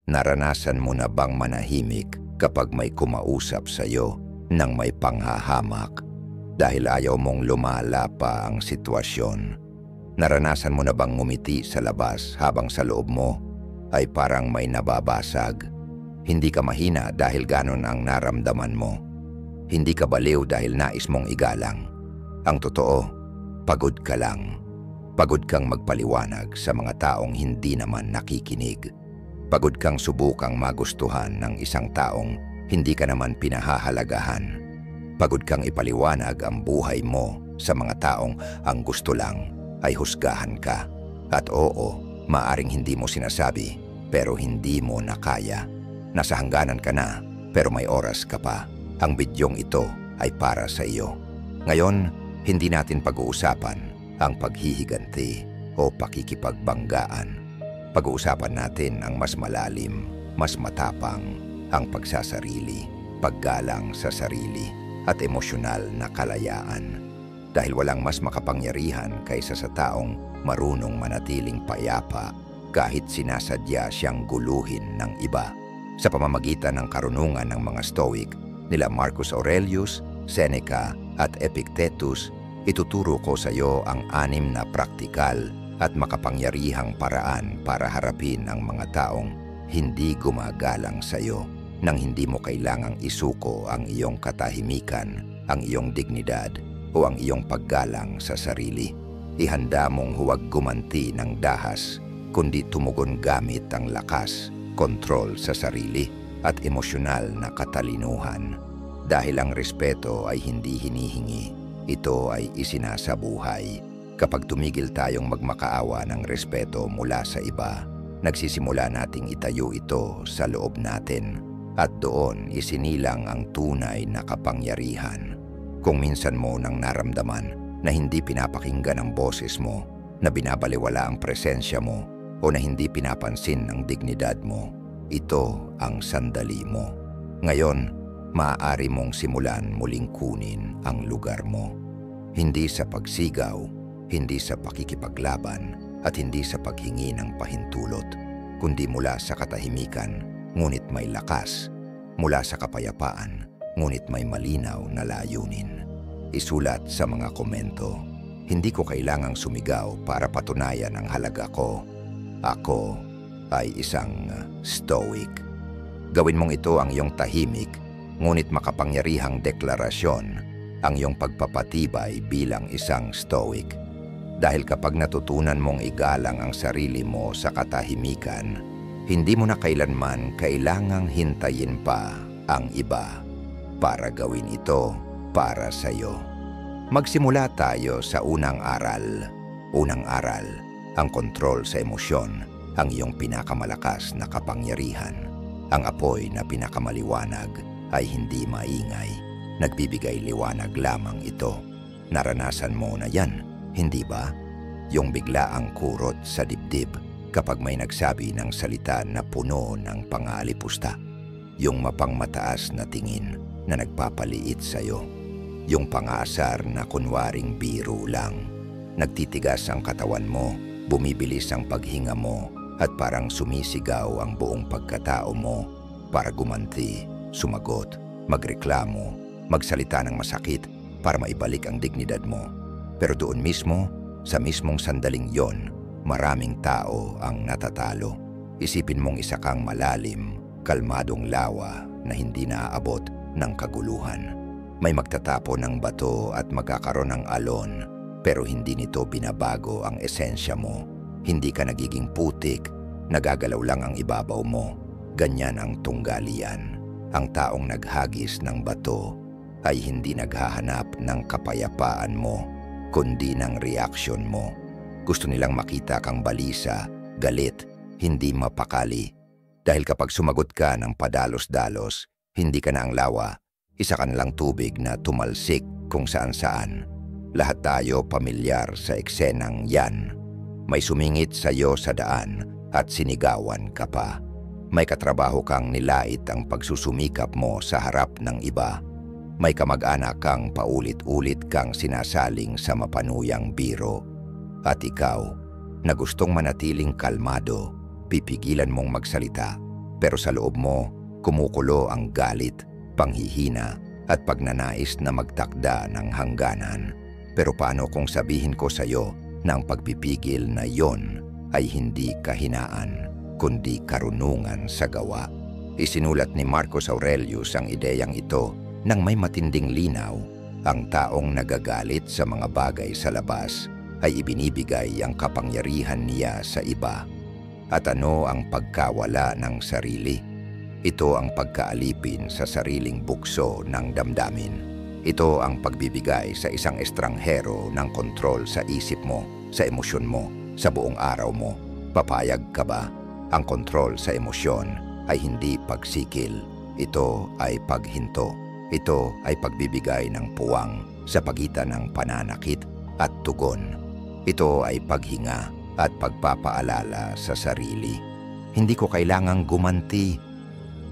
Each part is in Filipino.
Naranasan mo na bang manahimik kapag may kumausap sa'yo nang may panghahamak dahil ayaw mong lumala pa ang sitwasyon? Naranasan mo na bang ngumiti sa labas habang sa loob mo ay parang may nababasag? Hindi ka mahina dahil ganon ang naramdaman mo. Hindi ka baliw dahil nais mong igalang. Ang totoo, pagod ka lang. Pagod kang magpaliwanag sa mga taong hindi naman nakikinig. Pagod kang subukang magustuhan ng isang taong hindi ka naman pinahahalagahan. Pagod kang ipaliwanag ang buhay mo sa mga taong ang gusto lang ay husgahan ka. At oo, maaring hindi mo sinasabi pero hindi mo na kaya. Nasa hangganan ka na pero may oras ka pa. Ang bidyong ito ay para sa iyo. Ngayon, hindi natin pag-uusapan ang paghihiganti o pakikipagbanggaan. Pag-uusapan natin ang mas malalim, mas matapang, ang pagsasarili, paggalang sa sarili, at emosyonal na kalayaan. Dahil walang mas makapangyarihan kaysa sa taong marunong manatiling payapa kahit sinasadya siyang guluhin ng iba. Sa pamamagitan ng karunungan ng mga Stoic, nila Marcus Aurelius, Seneca, at Epictetus, ituturo ko sa iyo ang 6 na praktikal at makapangyarihang paraan para harapin ang mga taong hindi gumagalang sa iyo nang hindi mo kailangang isuko ang iyong katahimikan, ang iyong dignidad o ang iyong paggalang sa sarili. Ihanda mong huwag gumanti ng dahas, kundi tumugon gamit ang lakas, kontrol sa sarili at emosyonal na katalinuhan. Dahil ang respeto ay hindi hinihingi, ito ay isinasabuhay. Kapag tumigil tayong magmakaawa ng respeto mula sa iba, nagsisimula nating itayo ito sa loob natin at doon isinilang ang tunay na kapangyarihan. Kung minsan mo nang naramdaman na hindi pinapakinggan ang boses mo, na binabaliwala ang presensya mo o na hindi pinapansin ang dignidad mo, ito ang sandali mo. Ngayon, maaari mong simulan muling kunin ang lugar mo. Hindi sa pagsigaw, hindi sa pakikipaglaban at hindi sa paghingi ng pahintulot, kundi mula sa katahimikan, ngunit may lakas, mula sa kapayapaan, ngunit may malinaw na layunin. Isulat sa mga komento, hindi ko kailangang sumigaw para patunayan ang halaga ko. Ako ay isang Stoic. Gawin mong ito ang iyong tahimik, ngunit makapangyarihang deklarasyon, ang iyong pagpapatibay bilang isang Stoic. Dahil kapag natutunan mong igalang ang sarili mo sa katahimikan, hindi mo na kailanman kailangang hintayin pa ang iba para gawin ito para sa iyo. Magsimula tayo sa unang aral. Unang aral, ang kontrol sa emosyon, ang iyong pinakamalakas na kapangyarihan. Ang apoy na pinakamaliwanag ay hindi maingay. Nagbibigay liwanag lamang ito. Naranasan mo na yan, hindi ba? Yung biglaang kurot sa dibdib kapag may nagsabi ng salita na puno ng pangalipusta. Yung mapangmataas na tingin na nagpapaliit sa'yo. Yung pangasar na kunwaring biro lang. Nagtitigas ang katawan mo, bumibilis ang paghinga mo, at parang sumisigaw ang buong pagkatao mo para gumanti, sumagot, magreklamo, magsalita ng masakit para maibalik ang dignidad mo. Pero doon mismo, sa mismong sandaling yon, maraming tao ang natatalo. Isipin mong isa kang malalim, kalmadong lawa na hindi naaabot ng kaguluhan. May magtatapo ng bato at magkakaroon ng alon, pero hindi nito binabago ang esensya mo. Hindi ka nagiging putik, nagagalaw lang ang ibabaw mo. Ganyan ang tunggalian. Ang taong naghagis ng bato ay hindi naghahanap ng kapayapaan mo, kundi ng reaksyon mo. Gusto nilang makita kang balisa, galit, hindi mapakali. Dahil kapag sumagot ka ng padalos-dalos, hindi ka na ang lawa, isa ka na lang tubig na tumalsik kung saan-saan. Lahat tayo pamilyar sa eksenang yan. May sumingit sa iyo sa daan at sinigawan ka pa. May katrabaho kang nilait ang pagsusumikap mo sa harap ng iba. May kamag-anak kang paulit-ulit kang sinasaling sa mapanuyang biro. At ikaw, na gustong manatiling kalmado, pipigilan mong magsalita. Pero sa loob mo, kumukulo ang galit, panghihina at pagnanais na magtakda ng hangganan. Pero paano kung sabihin ko sa iyo na ang pagpipigil na yon ay hindi kahinaan, kundi karunungan sa gawa? Isinulat ni Marcus Aurelius ang ideyang ito nang may matinding linaw. Ang taong nagagalit sa mga bagay sa labas ay ibinibigay ang kapangyarihan niya sa iba. At ano ang pagkawala ng sarili? Ito ang pagkaalipin sa sariling bukso ng damdamin. Ito ang pagbibigay sa isang estranghero ng kontrol sa isip mo, sa emosyon mo, sa buong araw mo. Papayag ka ba? Ang kontrol sa emosyon ay hindi pagsikil. Ito ay paghinto. Ito ay pagbibigay ng puwang sa pagitan ng pananakit at tugon. Ito ay paghinga at pagpapaalala sa sarili. Hindi ko kailangang gumanti.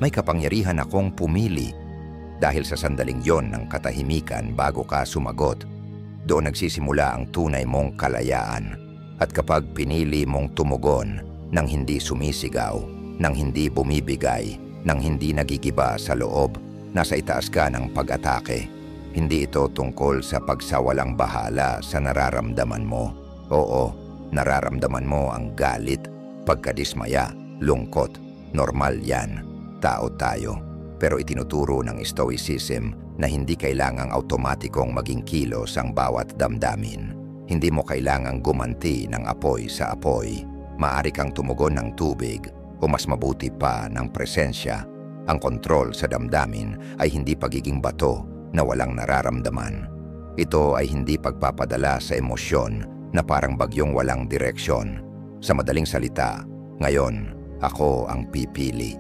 May kapangyarihan akong pumili. Dahil sa sandaling yon ng katahimikan bago ka sumagot, doon nagsisimula ang tunay mong kalayaan. At kapag pinili mong tumugon nang hindi sumisigaw, nang hindi bumibigay, nang hindi nagigiba sa loob, nasa itaas ka ng pag-atake. Hindi ito tungkol sa pagsawalang bahala sa nararamdaman mo. Oo, nararamdaman mo ang galit, pagkadismaya, lungkot. Normal yan. Tao tayo. Pero itinuturo ng Stoicism na hindi kailangang automatikong maging kilos ang bawat damdamin. Hindi mo kailangang gumanti ng apoy sa apoy. Maaari kang tumugon ng tubig o mas mabuti pa ng presensya. Ang kontrol sa damdamin ay hindi pagiging bato na walang nararamdaman. Ito ay hindi pagpapadala sa emosyon na parang bagyong walang direksyon. Sa madaling salita, ngayon, ako ang pipili.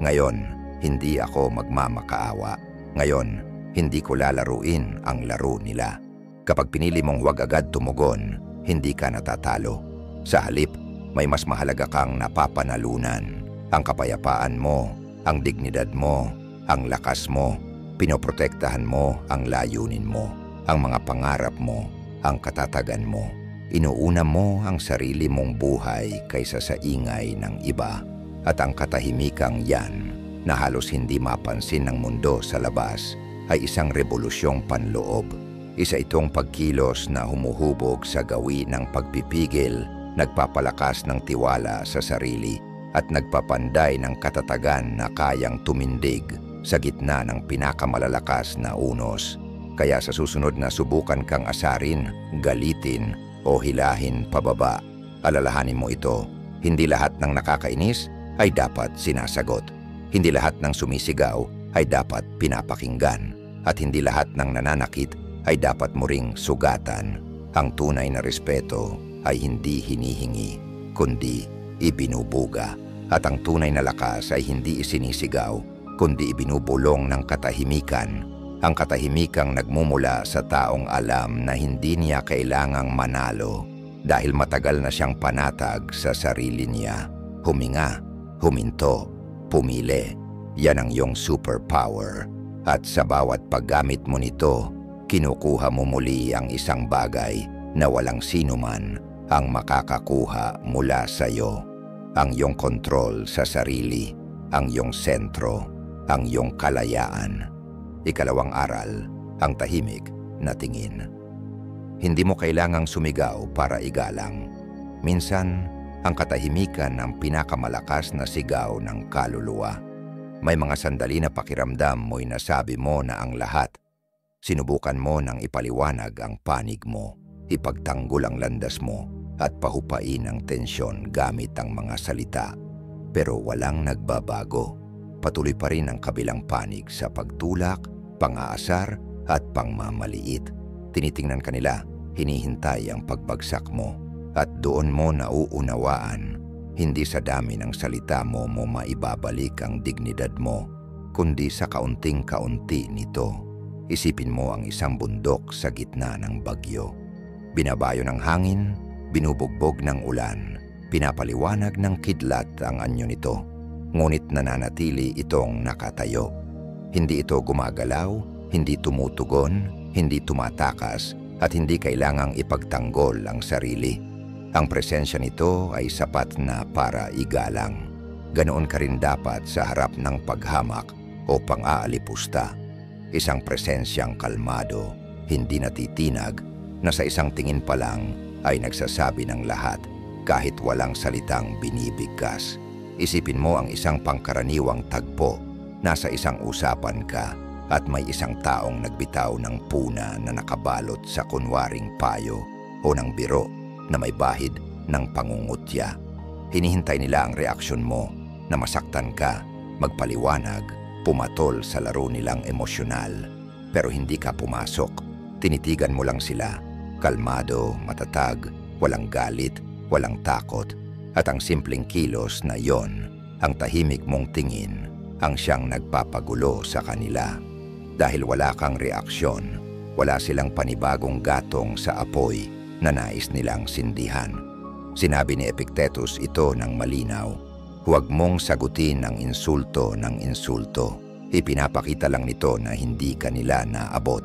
Ngayon, hindi ako magmamakaawa. Ngayon, hindi ko lalaruin ang laro nila. Kapag pinili mong huwag agad tumugon, hindi ka natatalo. Sa halip, may mas mahalaga kang napapanalunan. Ang kapayapaan mo, ang dignidad mo, ang lakas mo, pinoprotektahan mo ang layunin mo, ang mga pangarap mo, ang katatagan mo. Inuuna mo ang sarili mong buhay kaysa sa ingay ng iba. At ang katahimikang yan, na halos hindi mapansin ng mundo sa labas, ay isang rebolusyong panloob. Isa itong pagkilos na humuhubog sa gawi ng pagpipigil, nagpapalakas ng tiwala sa sarili, at nagpapanday ng katatagan na kayang tumindig sa gitna ng pinakamalalakas na unos. Kaya sa susunod na subukan kang asarin, galitin o hilahin pababa, alalahanin mo ito, hindi lahat ng nakakainis ay dapat sinasagot. Hindi lahat ng sumisigaw ay dapat pinapakinggan. At hindi lahat ng nananakit ay dapat mo ring sugatan. Ang tunay na respeto ay hindi hinihingi, kundi ibinubuga. At ang tunay na lakas ay hindi isinisigaw, kundi ibinubulong ng katahimikan. Ang katahimikang nagmumula sa taong alam na hindi niya kailangang manalo dahil matagal na siyang panatag sa sarili niya. Huminga, huminto, pumili. Yan ang iyong superpower. At sa bawat paggamit mo nito, kinukuha mo muli ang isang bagay na walang sinuman ang makakakuha mula sa iyo. Ang iyong kontrol sa sarili, ang iyong sentro, ang iyong kalayaan. Ikalawang aral, ang tahimik na tingin. Hindi mo kailangang sumigaw para igalang. Minsan, ang katahimikan ang pinakamalakas na sigaw ng kaluluwa. May mga sandali na pakiramdam mo'y nasabi mo na ang lahat. Sinubukan mo nang ipaliwanag ang panig mo, ipagtanggol ang landas mo, at pahupain ang tensyon gamit ang mga salita. Pero walang nagbabago. Patuloy pa rin ang kabilang panig sa pagtulak, pang-aasar at pangmamaliit. Tinitingnan kanila, hinihintay ang pagbagsak mo. At doon mo nauunawaan, hindi sa dami ng salita mo maibabalik ang dignidad mo, kundi sa kaunting-kaunti nito. Isipin mo ang isang bundok sa gitna ng bagyo. Binabayo ng hangin, binubugbog ng ulan, pinapaliwanag ng kidlat ang anyo nito. Ngunit nananatili itong nakatayo. Hindi ito gumagalaw, hindi tumutugon, hindi tumatakas, at hindi kailangang ipagtanggol ang sarili. Ang presensya nito ay sapat na para igalang. Ganoon ka rin dapat sa harap ng paghamak o pang-aalipusta. Isang presensyang kalmado, hindi natitinag, na sa isang tingin pa lang ay nagsasabi ng lahat kahit walang salitang binibigkas. Isipin mo ang isang pangkaraniwang tagpo. Nasa isang usapan ka at may isang taong nagbitaw ng puna na nakabalot sa kunwaring payo o ng biro na may bahid ng pangungutya. Hinihintay nila ang reaksyon mo na masaktan ka, magpaliwanag, pumatol sa laro nilang emosyonal. Pero hindi ka pumasok. Tinitigan mo lang sila. Kalmado, matatag, walang galit, walang takot. At ang simpleng kilos na yon, ang tahimik mong tingin, ang siyang nagpapagulo sa kanila. Dahil wala kang reaksyon, wala silang panibagong gatong sa apoy na nais nilang sindihan. Sinabi ni Epictetus ito ng malinaw, huwag mong sagutin ang insulto ng insulto. Ipinapakita lang nito na hindi ka nila naabot.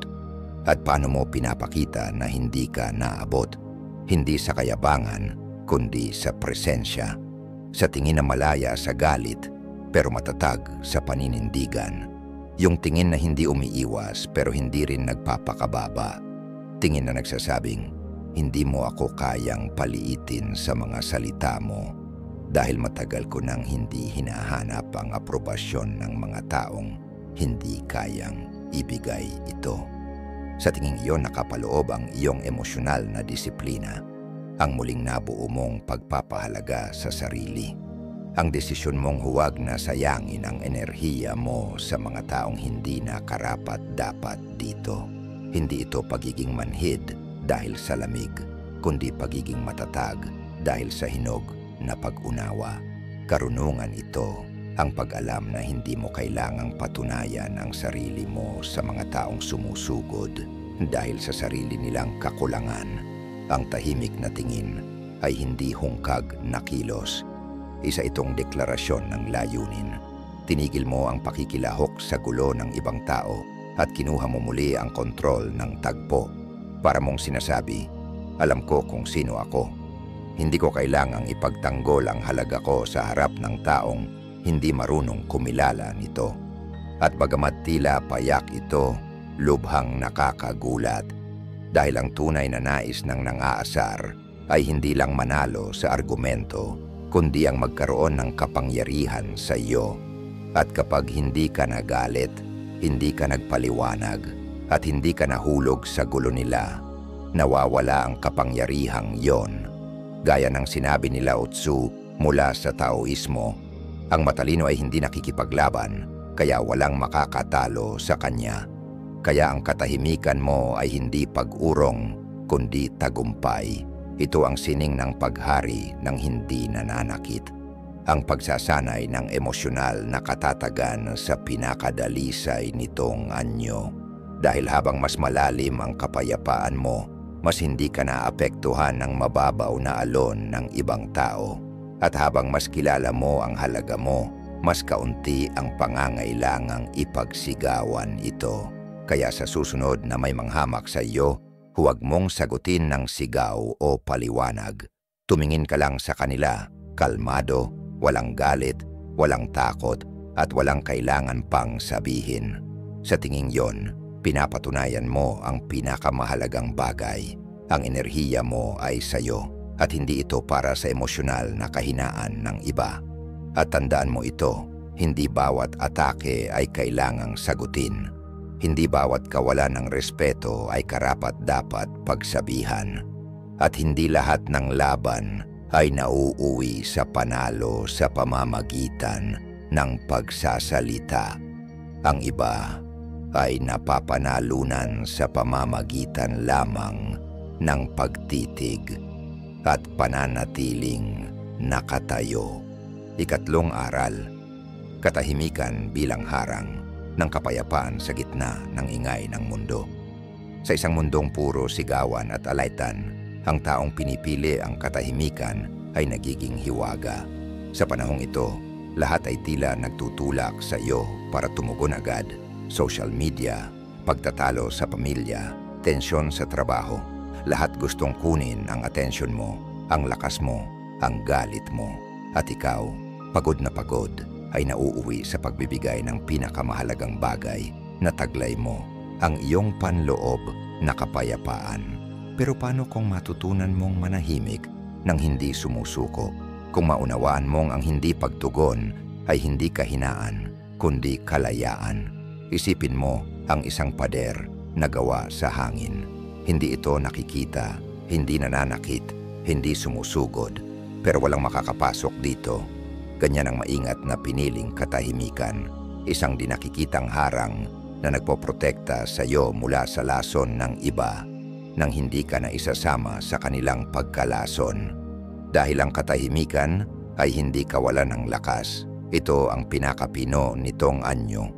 At paano mo pinapakita na hindi ka naabot? Hindi sa kayabangan, kundi sa presensya. Sa tingin na malaya sa galit, pero matatag sa paninindigan. Yung tingin na hindi umiiwas pero hindi rin nagpapakababa. Tingin na nagsasabing, hindi mo ako kayang paliitin sa mga salita mo dahil matagal ko nang hindi hinahanap ang aprobasyon ng mga taong hindi kayang ibigay ito. Sa tingin iyon nakapaloob ang iyong emosyonal na disiplina, ang muling nabuo mong pagpapahalaga sa sarili. Ang desisyon mong huwag na sayangin ang enerhiya mo sa mga taong hindi na karapat-dapat dito. Hindi ito pagiging manhid dahil sa lamig, kundi pagiging matatag dahil sa hinog na pag-unawa. Karunungan ito, ang pag-alam na hindi mo kailangang patunayan ang sarili mo sa mga taong sumusugod dahil sa sarili nilang kakulangan. Ang tahimik na tingin ay hindi hungkag na kilos. Isa itong deklarasyon ng layunin. Tinigil mo ang pakikilahok sa gulo ng ibang tao at kinuha mo muli ang kontrol ng tagpo. Para mong sinasabi, alam ko kung sino ako. Hindi ko kailangang ipagtanggol ang halaga ko sa harap ng taong hindi marunong kumilala nito. At bagamat tila payak ito, lubhang nakakagulat. Dahil ang tunay na nais ng nang-aasar ay hindi lang manalo sa argumento, kundi ang magkaroon ng kapangyarihan sa iyo. At kapag hindi ka nagalit, hindi ka nagpaliwanag, at hindi ka nahulog sa gulo nila, nawawala ang kapangyarihang yon. Gaya ng sinabi ni Lao Tzu mula sa Taoismo, ang matalino ay hindi nakikipaglaban, kaya walang makakatalo sa kanya. Kaya ang katahimikan mo ay hindi pag-urong, kundi tagumpay. Ito ang sining ng paghari ng hindi nananakit. Ang pagsasanay ng emosyonal na katatagan sa pinakadalisay nitong anyo. Dahil habang mas malalim ang kapayapaan mo, mas hindi ka naapektuhan ng mababaw na alon ng ibang tao. At habang mas kilala mo ang halaga mo, mas kaunti ang pangangailangang ipagsigawan ito. Kaya sa susunod na may manghamak sa iyo, huwag mong sagutin ng sigaw o paliwanag. Tumingin ka lang sa kanila, kalmado, walang galit, walang takot, at walang kailangan pang sabihin. Sa tinging yon, pinapatunayan mo ang pinakamahalagang bagay. Ang enerhiya mo ay sayo, at hindi ito para sa emosyonal na kahinaan ng iba. At tandaan mo ito, hindi bawat atake ay kailangang sagutin. Hindi bawat kawalan ng respeto ay karapat-dapat pagsabihan. At hindi lahat ng laban ay nauuwi sa panalo sa pamamagitan ng pagsasalita. Ang iba ay napapanalunan sa pamamagitan lamang ng pagtitig at pananatiling nakatayo. Ikatlong aral, katahimikan bilang harang ng kapayapaan sa gitna ng ingay ng mundo. Sa isang mundong puro sigawan at alaitan, ang taong pinipili ang katahimikan ay nagiging hiwaga. Sa panahong ito, lahat ay tila nagtutulak sa iyo para tumugon agad. Social media, pagtatalo sa pamilya, tensyon sa trabaho. Lahat gustong kunin ang atensyon mo, ang lakas mo, ang galit mo. At ikaw, pagod na pagod, ay nauuwi sa pagbibigay ng pinakamahalagang bagay na taglay mo, ang iyong panloob na kapayapaan. Pero paano kung matutunan mong manahimik nang hindi sumusuko? Kung maunawaan mong ang hindi pagtugon ay hindi kahinaan, kundi kalayaan. Isipin mo ang isang pader na gawa sa hangin. Hindi ito nakikita, hindi nananakit, hindi sumusugod, pero walang makakapasok dito. Ganyan ang maingat na piniling katahimikan, isang di nakikitang harang na nagpoprotekta sa iyo mula sa lason ng iba nang hindi ka na isasama sa kanilang pagkalason. Dahil ang katahimikan ay hindi kawalan ng lakas. Ito ang pinakapino nitong anyo.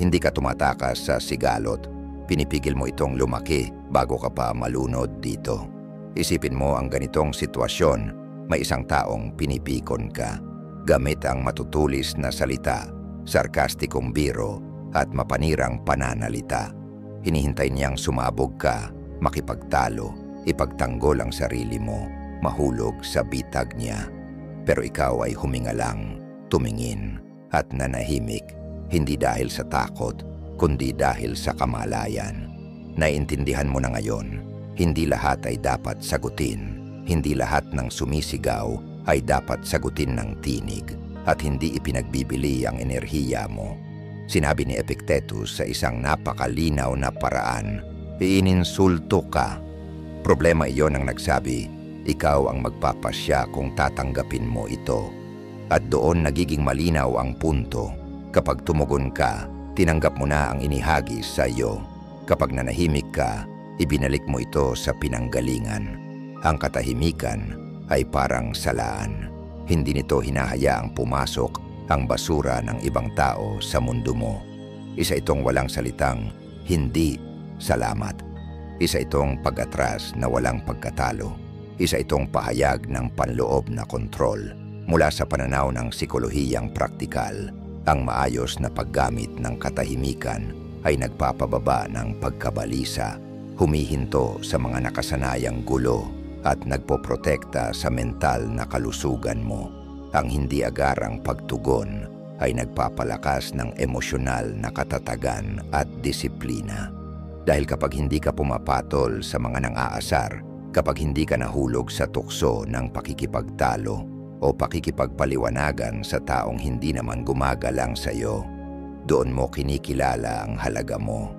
Hindi ka tumatakas sa sigalot. Pinipigil mo itong lumaki bago ka pa malunod dito. Isipin mo ang ganitong sitwasyon, may isang taong pinipikon ka. Gamit ang matutulis na salita, sarkastikong biro at mapanirang pananalita. Hinihintay niyang sumabog ka, makipagtalo, ipagtanggol ang sarili mo, mahulog sa bitag niya. Pero ikaw ay huminga lang, tumingin at nanahimik, hindi dahil sa takot, kundi dahil sa kamalayan. Naiintindihan mo na ngayon, hindi lahat ay dapat sagutin, hindi lahat ng sumisigaw ay dapat sagutin ng tinig at hindi ipinagbibili ang enerhiya mo. Sinabi ni Epictetus sa isang napakalinaw na paraan, iininsulto ka. Problema iyon ang nagsabi, ikaw ang magpapasya kung tatanggapin mo ito. At doon nagiging malinaw ang punto. Kapag tumugon ka, tinanggap mo na ang inihagis sa iyo. Kapag nanahimik ka, ibinalik mo ito sa pinanggalingan. Ang katahimikan ay parang salaan. Hindi nito hinahayaang pumasok ang basura ng ibang tao sa mundo mo. Isa itong walang salitang hindi salamat. Isa itong pag-atras na walang pagkatalo. Isa itong pahayag ng panloob na kontrol. Mula sa pananaw ng psikolohiyang praktikal, ang maayos na paggamit ng katahimikan ay nagpapababa ng pagkabalisa, humihinto sa mga nakasanayang gulo at nagpoprotekta sa mental na kalusugan mo. Ang hindi agarang pagtugon ay nagpapalakas ng emosyonal na katatagan at disiplina. Dahil kapag hindi ka pumapatol sa mga nang-aasar, kapag hindi ka nahulog sa tukso ng pakikipagtalo o pakikipagpaliwanagan sa taong hindi naman gumagalang sa iyo, doon mo kinikilala ang halaga mo.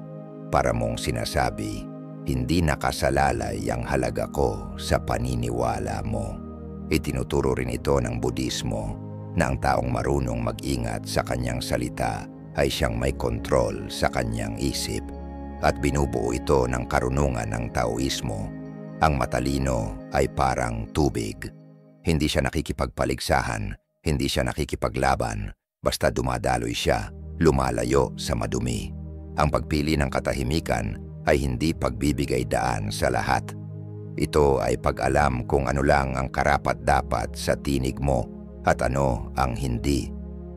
Para mong sinasabi, hindi nakasalalay ang halaga ko sa paniniwala mo. Itinuturo rin ito ng Budismo na ang taong marunong mag-ingat sa kanyang salita ay siyang may kontrol sa kanyang isip. At binubuo ito ng karunungan ng Taoismo. Ang matalino ay parang tubig. Hindi siya nakikipagpaligsahan, hindi siya nakikipaglaban, basta dumadaloy siya, lumalayo sa madumi. Ang pagpili ng katahimikan ay hindi pagbibigay daan sa lahat. Ito ay pag-alam kung ano lang ang karapat-dapat sa tinig mo at ano ang hindi.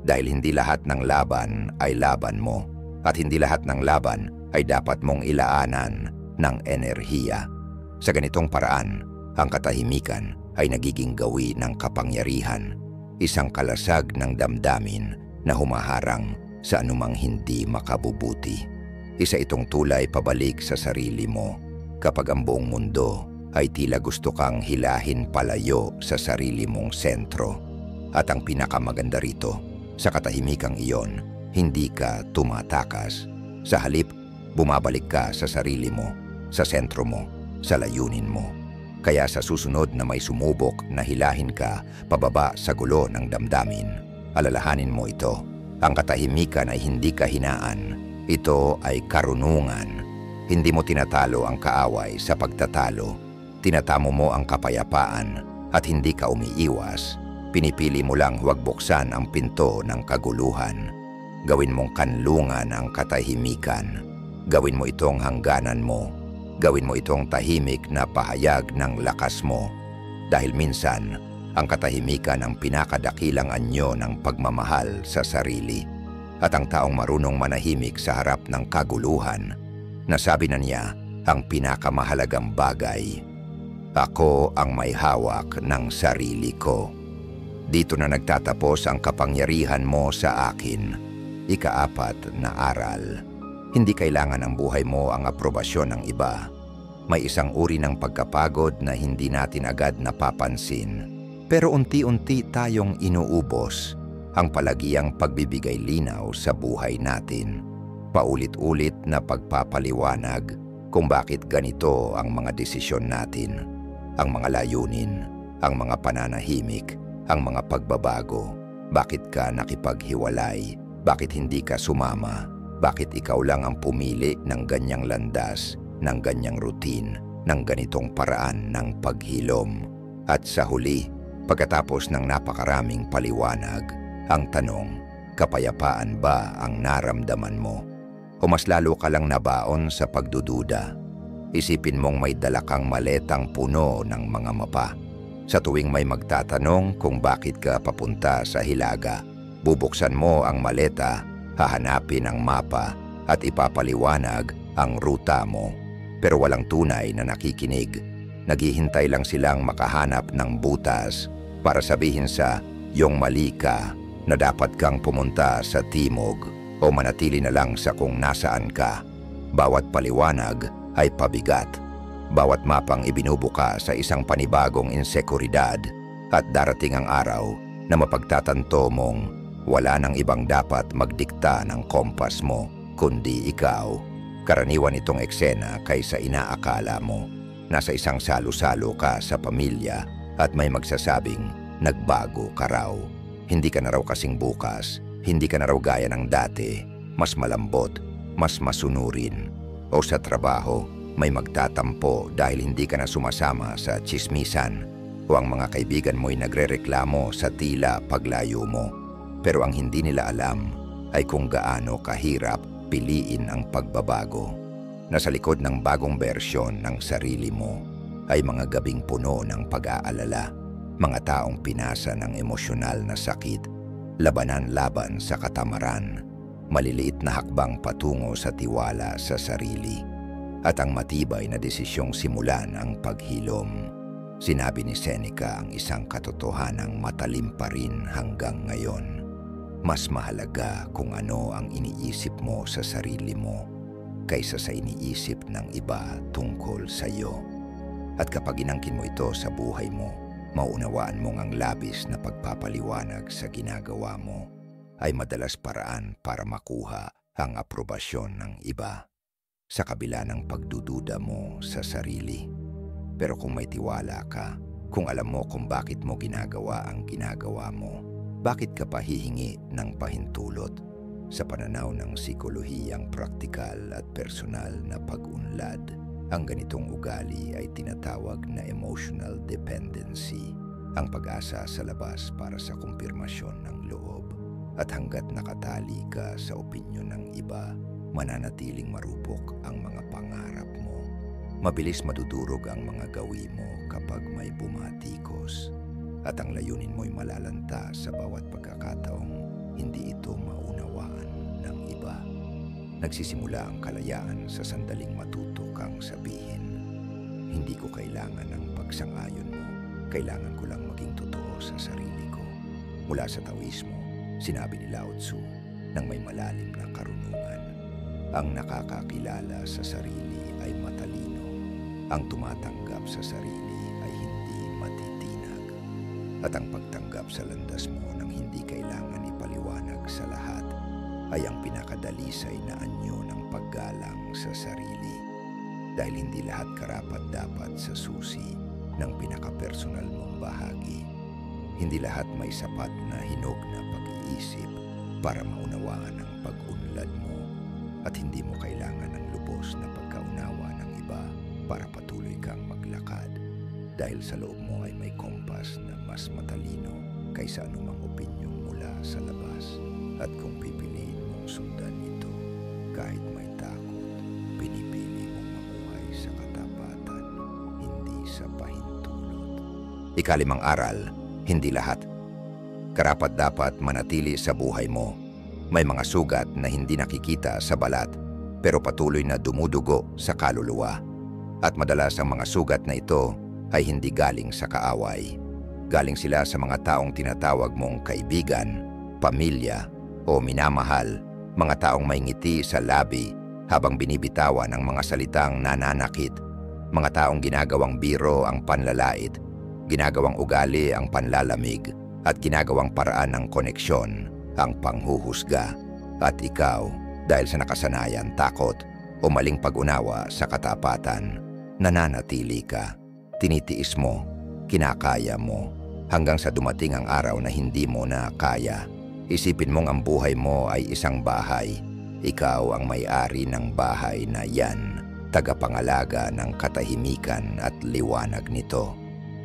Dahil hindi lahat ng laban ay laban mo at hindi lahat ng laban ay dapat mong ilaanan ng enerhiya. Sa ganitong paraan, ang katahimikan ay nagiging gawi ng kapangyarihan, isang kalasag ng damdamin na humaharang sa anumang hindi makabubuti. Isa itong tulay pabalik sa sarili mo kapag ang buong mundo ay tila gusto kang hilahin palayo sa sarili mong sentro. At ang pinakamaganda rito, sa katahimikang iyon, hindi ka tumatakas. Sa halip, bumabalik ka sa sarili mo, sa sentro mo, sa layunin mo. Kaya sa susunod na may sumubok na hilahin ka pababa sa gulo ng damdamin, alalahanin mo ito. Ang katahimikan ay hindi kahinaan. Ito ay karunungan. Hindi mo tinatalo ang kaaway sa pagtatalo. Tinatamo mo ang kapayapaan at hindi ka umiiwas. Pinipili mo lang huwag buksan ang pinto ng kaguluhan. Gawin mong kanlungan ang katahimikan. Gawin mo itong hangganan mo. Gawin mo itong tahimik na pahayag ng lakas mo. Dahil minsan, ang katahimikan ang pinakadakilang anyo ng pagmamahal sa sarili. At ang taong marunong manahimik sa harap ng kaguluhan, nasabi na niya ang pinakamahalagang bagay, ako ang may hawak ng sarili ko. Dito na nagtatapos ang kapangyarihan mo sa akin. Ika-4 na aral. Hindi kailangan ang buhay mo ang aprobasyon ng iba. May isang uri ng pagkapagod na hindi natin agad napapansin. Pero unti-unti tayong inuubos ang palagiang pagbibigay linaw sa buhay natin. Paulit-ulit na pagpapaliwanag kung bakit ganito ang mga desisyon natin, ang mga layunin, ang mga pananahimik, ang mga pagbabago. Bakit ka nakipaghiwalay? Bakit hindi ka sumama? Bakit ikaw lang ang pumili ng ganyang landas, ng ganyang routine, ng ganitong paraan ng paghilom? At sa huli, pagkatapos ng napakaraming paliwanag, ang tanong, kapayapaan ba ang naramdaman mo? O mas lalo ka lang nabaon sa pagdududa? Isipin mong may dala kang maletang puno ng mga mapa. Sa tuwing may magtatanong kung bakit ka papunta sa Hilaga, bubuksan mo ang maleta, hahanapin ang mapa at ipapaliwanag ang ruta mo. Pero walang tunay na nakikinig. Naghihintay lang silang makahanap ng butas para sabihin sa "yung mali ka" na dapat kang pumunta sa timog o manatili na lang sa kung nasaan ka. Bawat paliwanag ay pabigat. Bawat mapang ibinubuka sa isang panibagong insekuridad at darating ang araw na mapagtatanto mong wala nang ibang dapat magdikta ng kompas mo kundi ikaw. Karaniwan itong eksena kaysa inaakala mo. Nasa isang salo-salo ka sa pamilya at may magsasabing nagbago ka raw. Hindi ka na raw kasing bukas, hindi ka na raw gaya ng dati, mas malambot, mas masunurin. O sa trabaho, may magtatampo dahil hindi ka na sumasama sa tsismisan o ang mga kaibigan mo'y nagrereklamo sa tila paglayo mo. Pero ang hindi nila alam ay kung gaano kahirap piliin ang pagbabago. Nasa likod ng bagong bersyon ng sarili mo ay mga gabing puno ng pag-aalala, mga taong pinasa ng emosyonal na sakit, labanan laban sa katamaran, maliliit na hakbang patungo sa tiwala sa sarili, at ang matibay na desisyong simulan ang paghilom. Sinabi ni Seneca ang isang katotohanang matalim pa rin hanggang ngayon. Mas mahalaga kung ano ang iniisip mo sa sarili mo kaysa sa iniisip ng iba tungkol sa iyo. At kapag inangkin mo ito sa buhay mo, maunawaan mong ang labis na pagpapaliwanag sa ginagawa mo ay madalas paraan para makuha ang aprobasyon ng iba sa kabila ng pagdududa mo sa sarili. Pero kung may tiwala ka, kung alam mo kung bakit mo ginagawa ang ginagawa mo, bakit ka pa hihingi ng pahintulot? Sa pananaw ng psikolohiyang praktikal at personal na pag-unlad, ang ganitong ugali ay tinatawag na emotional dependency, ang pag-asa sa labas para sa kumpirmasyon ng loob. At hanggat nakatali ka sa opinyon ng iba, mananatiling marupok ang mga pangarap mo. Mabilis madudurog ang mga gawi mo kapag may bumatikos. At ang layunin mo'y malalanta sa bawat pagkakataong hindi ito maunawaan ng iba. Nagsisimula ang kalayaan sa sandaling matuto kang sabihin, hindi ko kailangan ng pagsang-ayon mo, kailangan ko lang maging totoo sa sarili ko. Mula sa Taoismo, sinabi ni Lao Tzu nang may malalim na karunungan, ang nakakakilala sa sarili ay matalino, ang tumatanggap sa sarili ay hindi matitinag. At ang pagtanggap sa landas mo nang hindi kailangan ipaliwanag sa lahat ay ang pinakadalisay na anyo ng paggalang sa sarili. Dahil hindi lahat karapat-dapat sa susi ng pinakapersonal mong bahagi. Hindi lahat may sapat na hinog na pag-iisip para maunawaan ang pag-unlad mo. At hindi mo kailangan ng lubos na pagkaunawa ng iba para patuloy kang maglakad. Dahil sa loob mo ay may kompas na mas matalino kaysa anumang opinyong mula sa labas. At kung pipiliin mong sundan ito, kahit may takot, pinipili mong mamuhay sa katapatan, hindi sa pahintulot. Ikalimang aral, hindi lahat karapat-dapat manatili sa buhay mo. May mga sugat na hindi nakikita sa balat, pero patuloy na dumudugo sa kaluluwa. At madalas ang mga sugat na ito ay hindi galing sa kaaway. Galing sila sa mga taong tinatawag mong kaibigan, pamilya, o minamahal, mga taong may ngiti sa labi habang binibitawan ang mga salitang nananakit, mga taong ginagawang biro ang panlalait, ginagawang ugali ang panlalamig, at ginagawang paraan ng koneksyon ang panghuhusga. At ikaw, dahil sa nakasanayan, takot, o maling pag-unawa sa katapatan, nananatili ka, tinitiis mo, kinakaya mo, hanggang sa dumating ang araw na hindi mo na kaya. Isipin mong ang buhay mo ay isang bahay. Ikaw ang may-ari ng bahay na yan, tagapangalaga ng katahimikan at liwanag nito.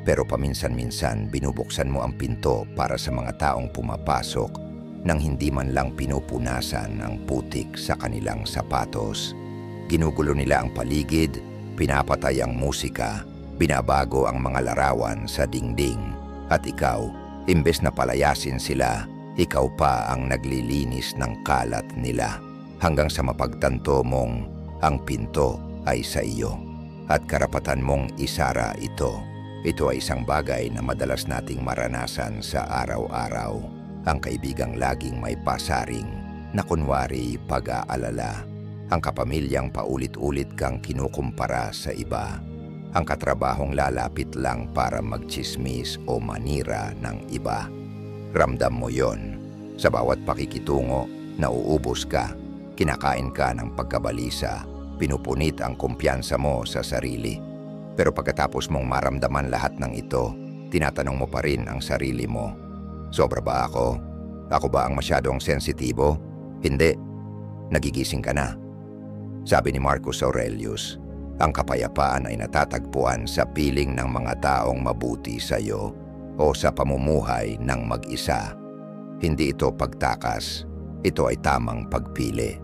Pero paminsan-minsan binubuksan mo ang pinto para sa mga taong pumapasok nang hindi man lang pinupunasan ang putik sa kanilang sapatos. Ginugulo nila ang paligid, pinapatay ang musika, binabago ang mga larawan sa dingding. At ikaw, imbes na palayasin sila, ikaw pa ang naglilinis ng kalat nila. Hanggang sa mapagtanto mong ang pinto ay sa iyo at karapatan mong isara ito. Ito ay isang bagay na madalas nating maranasan sa araw-araw. Ang kaibigang laging may pasaring na kunwari pag-aalala. Ang kapamilyang paulit-ulit kang kinukumpara sa iba. Ang katrabahong lalapit lang para magtsismis o manira ng iba. Ramdam mo yon. Sa bawat pakikitungo, nauubos ka, kinakain ka ng pagkabalisa, pinupunit ang kumpiyansa mo sa sarili. Pero pagkatapos mong maramdaman lahat ng ito, tinatanong mo pa rin ang sarili mo. Sobra ba ako? Ako ba ang masyadong sensitibo? Hindi. Nagigising ka na. Sabi ni Marcus Aurelius, ang kapayapaan ay natatagpuan sa piling ng mga taong mabuti sa iyo o sa pamumuhay ng mag-isa. Hindi ito pagtakas. Ito ay tamang pagpili.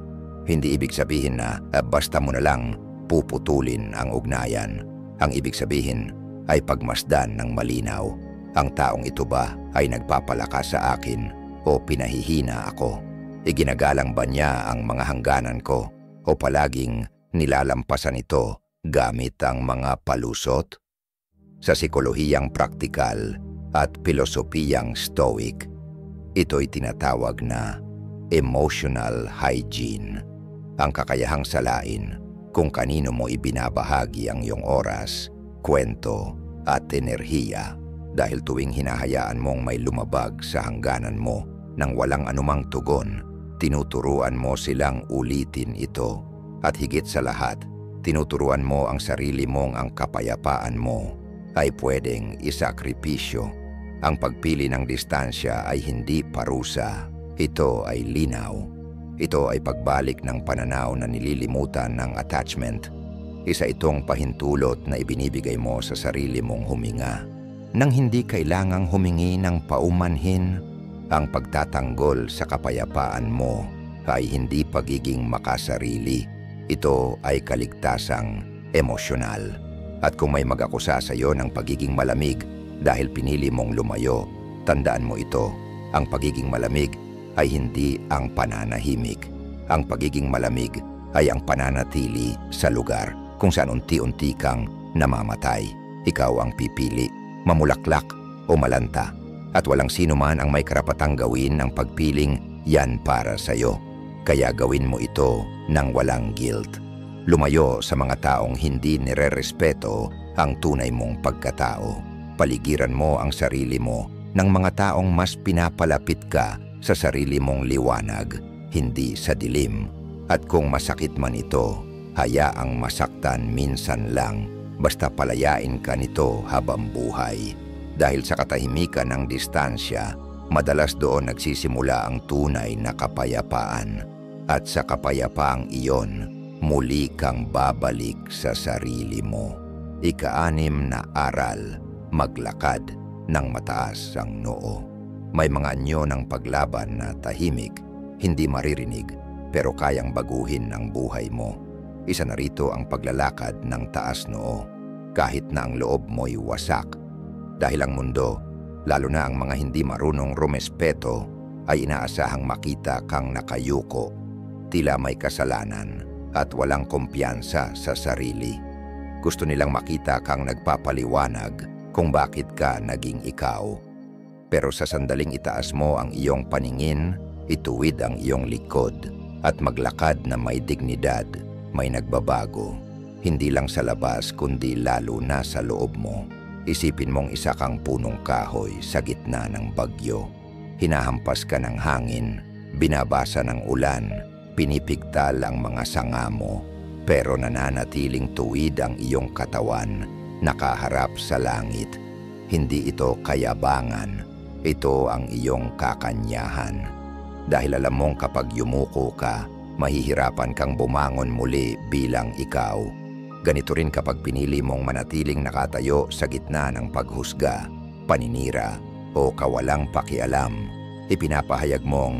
Hindi ibig sabihin na basta mo na lang puputulin ang ugnayan. Ang ibig sabihin ay pagmasdan ng malinaw. Ang taong ito ba ay nagpapalakas sa akin o pinahihina ako? Iginagalang ba niya ang mga hangganan ko o palaging nilalampasan ito gamit ang mga palusot? Sa psikolohiyang praktikal at pilosopiyang stoic, ito'y tinatawag na emotional hygiene. Ang kakayahang salain kung kanino mo ibinabahagi ang iyong oras, kwento at enerhiya. Dahil tuwing hinahayaan mong may lumabag sa hangganan mo nang walang anumang tugon, tinuturuan mo silang ulitin ito. At higit sa lahat, tinuturuan mo ang sarili mong ang kapayapaan mo ay pwedeng isakripisyo. Ang pagpili ng distansya ay hindi parusa. Ito ay linaw. Ito ay pagbalik ng pananaw na nililimutan ng attachment. Isa itong pahintulot na ibinibigay mo sa sarili mong huminga. Nang hindi kailangang humingi ng paumanhin, ang pagtatanggol sa kapayapaan mo ay hindi pagiging makasarili. Ito ay kaligtasang emosyonal. At kung may mag-akusa sa iyo ng pagiging malamig dahil pinili mong lumayo, tandaan mo ito, ang pagiging malamig ay hindi ang pananahimik. Ang pagiging malamig ay ang pananatili sa lugar kung saan unti-unti kang namamatay. Ikaw ang pipili, mamulaklak o malanta. At walang sino man ang may karapatang gawin ang pagpiling yan para sa'yo. Kaya gawin mo ito nang walang guilt. Lumayo sa mga taong hindi nirerespeto ang tunay mong pagkatao. Paligiran mo ang sarili mo ng mga taong mas pinapalapit ka sa sarili mong liwanag, hindi sa dilim. At kung masakit man ito, hayaang masaktan minsan lang, basta palayain ka nito habang buhay. Dahil sa katahimikan ng distansya, madalas doon nagsisimula ang tunay na kapayapaan. At sa kapayapaang iyon, muli kang babalik sa sarili mo. Ika-6 na aral, maglakad ng mataas ang noo. May mga anyo ng paglaban na tahimik, hindi maririnig, pero kayang baguhin ang buhay mo. Isa na rito ang paglalakad ng taas noo, kahit na ang loob mo'y wasak. Dahil ang mundo, lalo na ang mga hindi marunong rumespeto, ay inaasahang makita kang nakayuko, tila may kasalanan at walang kumpiyansa sa sarili. Gusto nilang makita kang nagpapaliwanag kung bakit ka naging ikaw. Pero sa sandaling itaas mo ang iyong paningin, ituwid ang iyong likod, at maglakad na may dignidad, may nagbabago. Hindi lang sa labas kundi lalo na sa loob mo. Isipin mong isa kang punong kahoy sa gitna ng bagyo. Hinahampas ka ng hangin, binabasa ng ulan, pinipigtal ang mga sanga mo, pero nananatiling tuwid ang iyong katawan, nakaharap sa langit. Hindi ito kayabangan, ito ang iyong kakanyahan. Dahil alam mong kapag yumuko ka, mahihirapan kang bumangon muli bilang ikaw. Ganito rin kapag pinili mong manatiling nakatayo sa gitna ng paghusga, paninira o kawalang pakialam. Ipinapahayag mong,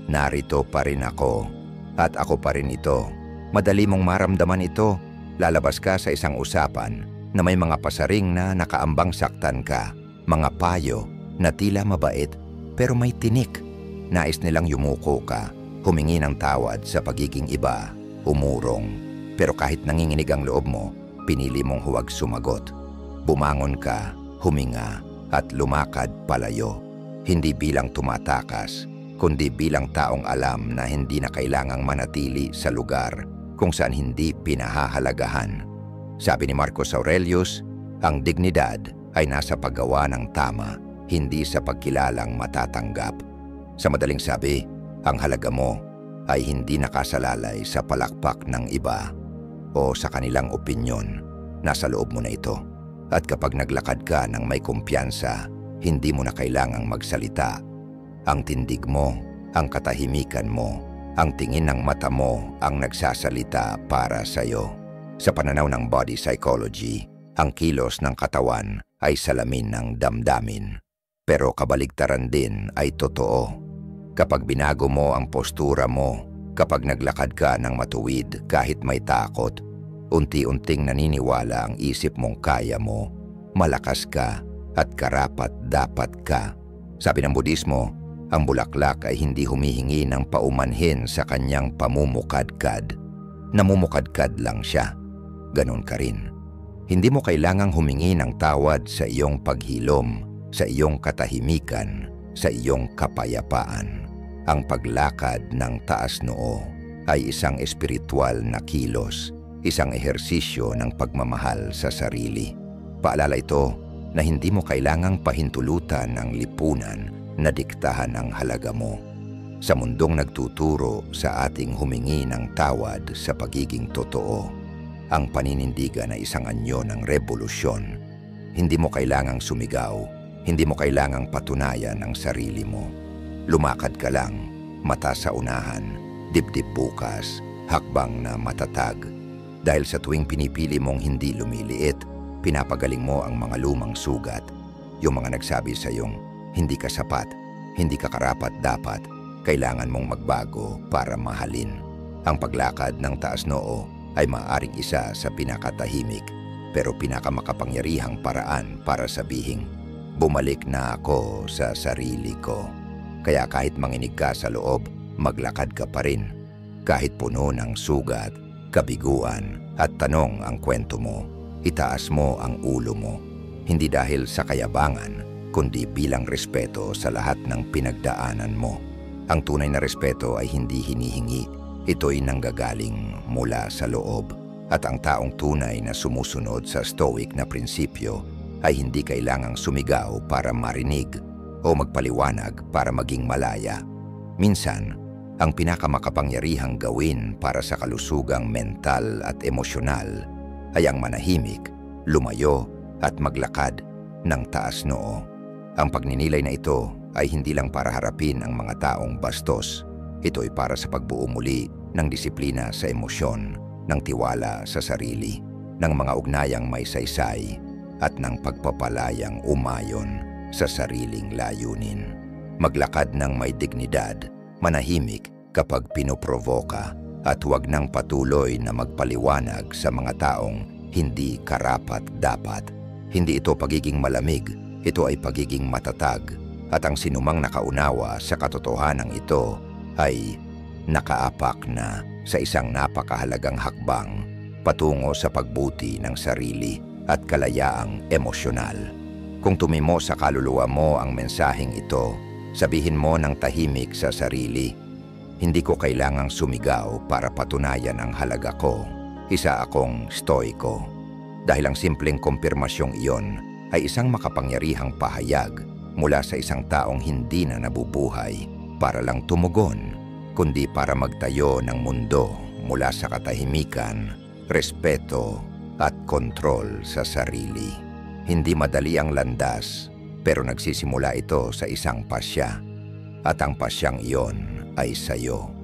narito pa rin ako at ako pa rin ito. Madali mong maramdaman ito. Lalabas ka sa isang usapan na may mga pasaring na nakaambang saktan ka, mga payo na tila mabait pero may tinik. Nais nilang yumuko ka, humingi ng tawad sa pagiging iba, umurong. Pero kahit nanginginig ang loob mo, pinili mong huwag sumagot. Bumangon ka, huminga, at lumakad palayo. Hindi bilang tumatakas, kundi bilang taong alam na hindi na kailangang manatili sa lugar kung saan hindi pinahahalagahan. Sabi ni Marcus Aurelius, ang dignidad ay nasa paggawa ng tama, hindi sa pagkilalang matatanggap. Sa madaling sabi, ang halaga mo ay hindi nakasalalay sa palakpak ng iba o sa kanilang opinyon. Nasa loob mo na ito. At kapag naglakad ka ng may kumpiyansa, hindi mo na kailangang magsalita. Ang tindig mo, ang katahimikan mo, ang tingin ng mata mo ang nagsasalita para sa'yo. Sa pananaw ng body psychology, ang kilos ng katawan ay salamin ng damdamin. Pero kabaligtaran din ay totoo. Kapag binago mo ang postura mo, kapag naglakad ka ng matuwid kahit may takot, unti-unting naniniwala ang isip mong kaya mo, malakas ka at karapat-dapat ka. Sabi ng Budismo, ang bulaklak ay hindi humihingi ng paumanhin sa kanyang pamumukadkad. Namumukadkad lang siya. Ganon ka rin. Hindi mo kailangang humingi ng tawad sa iyong paghilom, sa iyong katahimikan, sa iyong kapayapaan. Ang paglakad ng taas noo ay isang espiritual na kilos, isang ehersisyo ng pagmamahal sa sarili. Paalala ito na hindi mo kailangang pahintulutan ng lipunan na diktahan ang halaga mo. Sa mundong nagtuturo sa ating humingi ng tawad sa pagiging totoo, ang paninindigan ay isang anyo ng revolusyon. Hindi mo kailangang sumigaw, hindi mo kailangang patunayan ang sarili mo. Lumakad ka lang, mata sa unahan, dibdib bukas, hakbang na matatag. Dahil sa tuwing pinipili mong hindi lumiliit, pinapagaling mo ang mga lumang sugat. Yung mga nagsabi sa iyong, hindi ka sapat, hindi ka karapat-dapat, kailangan mong magbago para mahalin. Ang paglakad ng taas noo ay maaaring isa sa pinakatahimik pero pinakamakapangyarihang paraan para sabihing, bumalik na ako sa sarili ko. Kaya kahit manginig ka sa loob, maglakad ka pa rin. Kahit puno ng sugat, kabiguan at tanong ang kwento mo, itaas mo ang ulo mo. Hindi dahil sa kayabangan, kundi bilang respeto sa lahat ng pinagdaanan mo. Ang tunay na respeto ay hindi hinihingi, ito'y nanggagaling mula sa loob. At ang taong tunay na sumusunod sa stoic na prinsipyo ay hindi kailangang sumigaw para marinig o magpaliwanag para maging malaya. Minsan, ang pinakamakapangyarihang gawin para sa kalusugang mental at emosyonal ay ang manahimik, lumayo at maglakad ng taas noo. Ang pagninilay na ito ay hindi lang para harapin ang mga taong bastos. Ito ay para sa pagbuo muli ng disiplina sa emosyon, ng tiwala sa sarili, ng mga ugnayang may saysay at ng pagpapalayang umayon sa sariling layunin. Maglakad ng may dignidad, manahimik kapag pinoprovoka at huwag nang patuloy na magpaliwanag sa mga taong hindi karapat-dapat. Hindi ito pagiging malamig, ito ay pagiging matatag at ang sinumang nakaunawa sa katotohanan ito ay nakaapak na sa isang napakahalagang hakbang patungo sa pagbuti ng sarili at kalayaang emosyonal. Kung tumimo sa kaluluwa mo ang mensaheng ito, sabihin mo ng tahimik sa sarili, hindi ko kailangang sumigaw para patunayan ang halaga ko. Isa akong stoiko. Dahil ang simpleng kumpirmasyong iyon ay isang makapangyarihang pahayag mula sa isang taong hindi na nabubuhay para lang tumugon, kundi para magtayo ng mundo mula sa katahimikan, respeto at kontrol sa sarili. Hindi madali ang landas, pero nagsisimula ito sa isang pasya, at ang pasyang iyon ay sayo.